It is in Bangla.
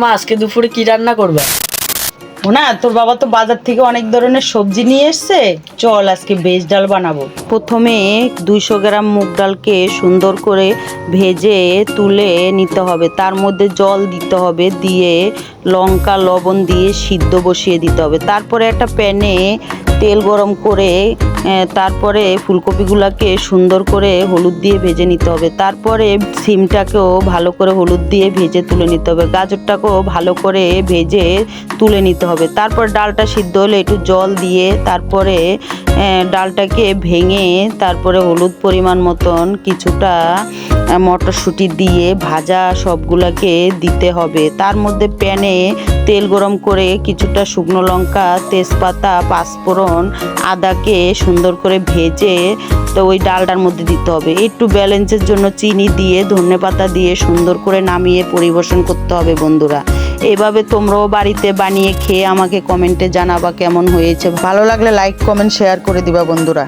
মা আজকে দুপুরে কি রান্না করবে? ও না, তোর বাবা তো বাজার থেকে অনেক ধরনের সবজি নিয়ে এসছে। চল আজকে ভেজ ডাল বানাবো। প্রথমে 200 গ্রাম মুগ ডালকে সুন্দর করে ভেজে তুলে নিতে হবে। তার মধ্যে জল দিতে হবে, দিয়ে লঙ্কা লবণ দিয়ে সিদ্ধ বসিয়ে দিতে হবে। তারপরে একটা প্যানে তেল গরম করে তারপরে ফুলকপিগুলোকে সুন্দর করে হলুদ দিয়ে ভেজে নিতে হবে। তারপরে সিমটাকেও ভালো করে হলুদ দিয়ে ভেজে তুলে নিতে হবে। গাজরটাকেও ভালো করে ভেজে তুলে নিতে হবে। তারপর ডালটা সিদ্ধ হলে একটু জল দিয়ে তারপরে ডালটাকে ভেঙে তারপরে হলুদ পরিমাণ মতন কিছুটা মটরশুঁটি দিয়ে ভাজা সবগুলোকে দিতে হবে। তার মধ্যে প্যানে তেল গরম করে কিছুটা শুকনো লঙ্কা, তেজপাতা, পাঁচফোড়ন, আদাকে সুন্দর করে ভেজে তো ওই ডালটার মধ্যে দিতে হবে। একটু ব্যালেন্সের জন্য চিনি দিয়ে ধনেপাতা দিয়ে সুন্দর করে নামিয়ে পরিবেশন করতে হবে। বন্ধুরা, এভাবে তোমরাও বাড়িতে বানিয়ে খেয়ে আমাকে কমেন্টে জানাবা কেমন হয়েছে। ভালো লাগলে লাইক কমেন্ট শেয়ার করে দিবা বন্ধুরা।